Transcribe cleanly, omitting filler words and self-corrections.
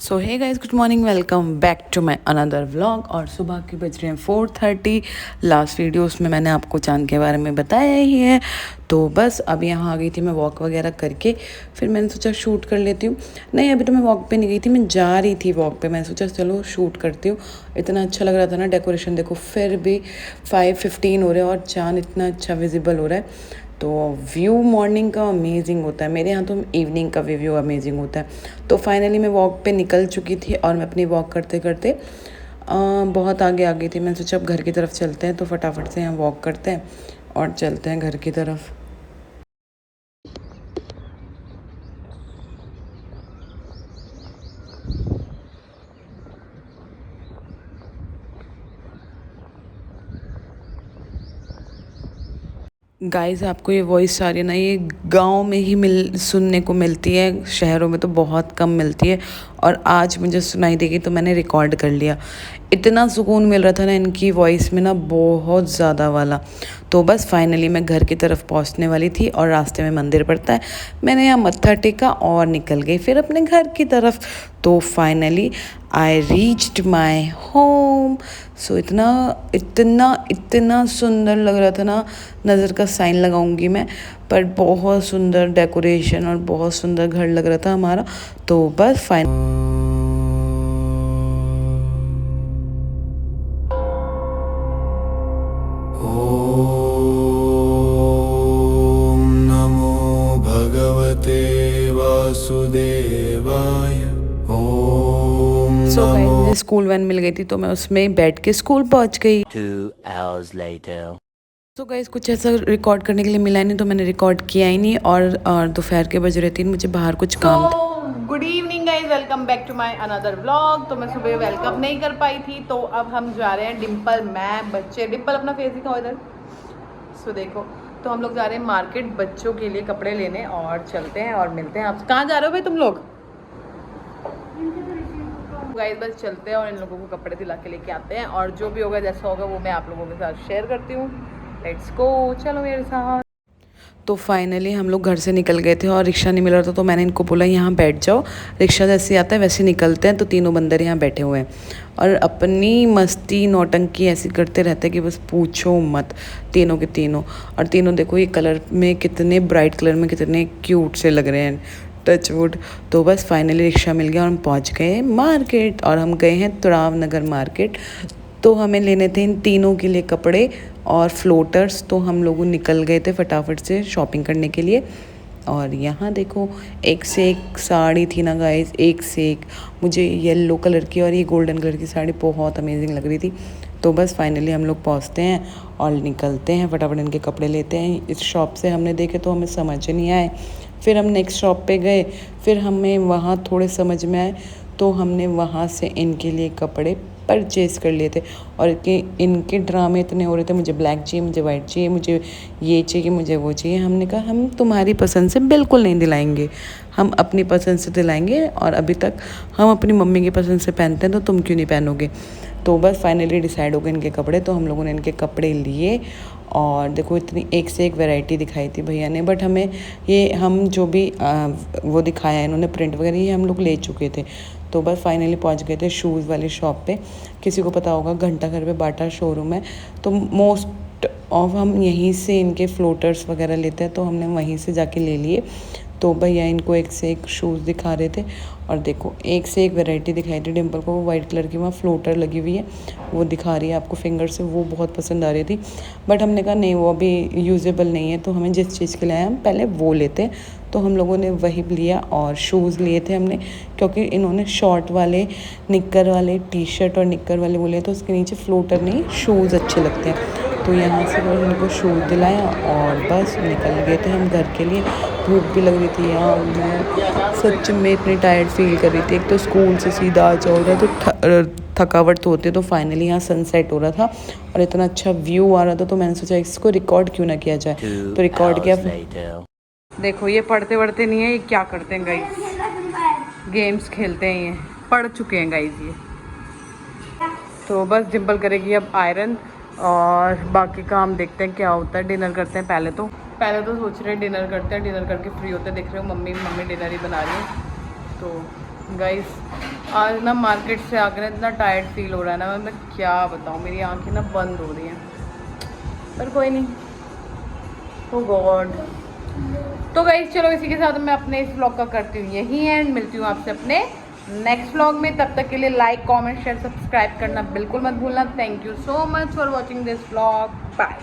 So hey guys, good morning, welcome back to my another vlog. और सुबह के बज रहे हैं 4:30। लास्ट वीडियोस में मैंने आपको चांद के बारे में बताया ही है। तो बस अब यहाँ आ गई थी मैं वॉक वगैरह करके, फिर मैंने सोचा शूट कर लेती हूँ। नहीं, अभी तो मैं वॉक पे नहीं गई थी, मैं जा रही थी वॉक पे। मैंने सोचा चलो शूट करती हूँ। इतना अच्छा लग रहा था ना डेकोरेशन, देखो फिर भी 5:15 हो रहे हैं और चांद इतना अच्छा विजिबल हो रहा है। तो व्यू मॉर्निंग का अमेजिंग होता है, मेरे यहाँ तो इवनिंग का व्यू अमेजिंग होता है। तो फाइनली मैं वॉक पे निकल चुकी थी और मैं अपनी वॉक करते करते बहुत आगे आ गई थी। मैंने सोचा अब घर की तरफ चलते हैं, तो फटाफट से यहाँ वॉक करते हैं और चलते हैं घर की तरफ। गाइस, आपको ये वॉइस सारी ना ये गांव में ही सुनने को मिलती है, शहरों में तो बहुत कम मिलती है। और आज मुझे सुनाई देगी तो मैंने रिकॉर्ड कर लिया। इतना सुकून मिल रहा था ना इनकी वॉइस में ना, बहुत ज़्यादा वाला। तो बस फाइनली मैं घर की तरफ पहुंचने वाली थी और रास्ते में मंदिर पड़ता है, मैंने यहाँ मत्था टेका और निकल गई फिर अपने घर की तरफ। तो finally I reached my home. So इतना इतना इतना सुंदर लग रहा था ना, नज़र का साइन लगाऊंगी मैं, पर बहुत सुंदर डेकोरेशन और बहुत सुंदर घर लग रहा था हमारा। तो बस फाइनल नमो भगवते वासुदेवाय। ओम सो मुझे स्कूल वैन मिल गई थी, तो मैं उसमें बैठ के स्कूल पहुंच गई। 2 hours later. तो गाइस, कुछ ऐसा रिकॉर्ड करने के लिए मिला नहीं, तो मैंने रिकॉर्ड किया ही नहीं। और दोपहर के बज रहे 3, मुझे बाहर कुछ काम था। Good evening guys, welcome back to my another vlog. तो मैं सुबह वेलकम नहीं कर पाई थी, तो अब हम जा रहे हैं डिम्पल, मैं, बच्चे। डिम्पल अपना फेस दिखाओ इधर। सो देखो, तो हम लोग जा रहे हैं मार्केट बच्चों के लिए कपड़े लेने, और चलते हैं और मिलते हैं। आप कहाँ जा रहे हो भाई तुम लोग? गाइस बस चलते हैं और इन लोगों को कपड़े दिला के लेके आते हैं, और जो भी होगा जैसा होगा वो मैं आप लोगों के साथ शेयर करती हूँ। लेट्स गो, चलो मेरे साथ। तो फाइनली हम लोग घर से निकल गए थे और रिक्शा नहीं मिल रहा था, तो मैंने इनको बोला यहाँ बैठ जाओ, रिक्शा जैसे आता है वैसे निकलते हैं। तो तीनों बंदर यहाँ बैठे हुए हैं और अपनी मस्ती नौटंकी ऐसी करते रहते हैं कि बस पूछो मत, तीनों के तीनों। और तीनों देखो ये कलर में कितने ब्राइट कलर में कितने क्यूट से लग रहे हैं, टच वुड। तो बस फाइनली रिक्शा मिल गया और हम पहुँच गए मार्केट, और हम गए हैं तुराव नगर मार्केट। तो हमें लेने थे इन तीनों के लिए कपड़े और फ्लोटर्स। तो हम लोग निकल गए थे फटाफट से शॉपिंग करने के लिए। और यहाँ देखो, एक से एक साड़ी थी ना गाइस, एक से एक। मुझे येलो कलर की और ये गोल्डन कलर की साड़ी बहुत अमेजिंग लग रही थी। तो बस फाइनली हम लोग पहुँचते हैं और निकलते हैं, फटाफट इनके कपड़े लेते हैं। इस शॉप से हमने देखे तो हमें समझ नहीं आए, फिर हम नेक्स्ट शॉप पे गए, फिर हमें वहाँ थोड़े समझ में आए, तो हमने वहाँ से इनके लिए कपड़े परचेज़ कर लिए थे। और इनके ड्रामे इतने हो रहे थे, मुझे ब्लैक चाहिए, मुझे वाइट चाहिए, मुझे ये चाहिए, मुझे वो चाहिए। हमने कहा हम तुम्हारी पसंद से बिल्कुल नहीं दिलाएंगे, हम अपनी पसंद से दिलाएंगे। और अभी तक हम अपनी मम्मी की पसंद से पहनते हैं, तो तुम क्यों नहीं पहनोगे? तो बस फाइनली डिसाइड हो गए इनके कपड़े। तो हम लोगों ने इनके कपड़े लिए, और देखो इतनी एक से एक वैरायटी दिखाई थी भैया ने। बट हमें ये हम जो भी वो दिखाया इन्होंने प्रिंट वगैरह, ये हम लोग ले चुके थे। तो बस फाइनली पहुंच गए थे शूज़ वाली शॉप पे। किसी को पता होगा घंटा घर पे बाटा शोरूम है, तो मोस्ट ऑफ हम यहीं से इनके फ्लोटर्स वगैरह लेते हैं, तो हमने वहीं से जाके ले लिए। तो भैया इनको एक से एक शूज़ दिखा रहे थे, और देखो एक से एक वैरायटी दिखाई थी। डिम्पल को वो वाइट कलर की वहाँ फ्लोटर लगी हुई है, वो दिखा रही है आपको फिंगर से, वो बहुत पसंद आ रही थी। बट हमने कहा नहीं, वो अभी यूजेबल नहीं है, तो हमें जिस चीज़ के लिए आए हम पहले वो लेते हैं। तो हम लोगों ने वही लिया, और शूज़ लिए थे हमने, क्योंकि इन्होंने शॉर्ट वाले, निक्कर वाले, टी शर्ट और निक्कर वाले बोले, तो उसके नीचे फ्लोटर नहीं, शूज़ अच्छे लगते हैं। तो यहाँ से बस उनको शूज़ दिलाया और बस निकल गए थे हम घर के लिए। धूप भी लग रही थी यार, मैं सच में इतनी टायर्ड फील कर रही थी। एक तो स्कूल से सीधा आ जाओ रहा तो थकावट तो होती है। तो फाइनली यहाँ सनसेट हो रहा था और इतना अच्छा व्यू आ रहा था, तो मैंने सोचा इसको रिकॉर्ड क्यों ना किया जाए, तो रिकॉर्ड किया। देखो ये पढ़ते वढ़ते नहीं है, ये क्या करते हैं गाइस, गेम्स खेलते हैं, ये पढ़ चुके हैं गाइस ये। तो बस डिम्पल करेगी अब आयरन, और बाकी काम देखते हैं क्या होता है। डिनर करते हैं पहले तो सोच रहे हैं डिनर करते हैं, डिनर करके फ्री होते हैं। देख रहे हो मम्मी डिनर ही बना रही है। तो गाइस आज ना मार्केट से आकर इतना टायर्ड फील हो रहा है ना, मैं क्या बताऊँ, मेरी आंखें ना बंद हो रही हैं, पर कोई नहीं। ओ गॉड। तो गाइस चलो इसी के साथ मैं अपने इस व्लॉग का करती हूँ यही एंड, मिलती हूँ आपसे अपने नेक्स्ट व्लॉग में। तब तक के लिए लाइक कमेंट शेयर सब्सक्राइब करना बिल्कुल मत भूलना। Thank you so much for watching this vlog. Bye.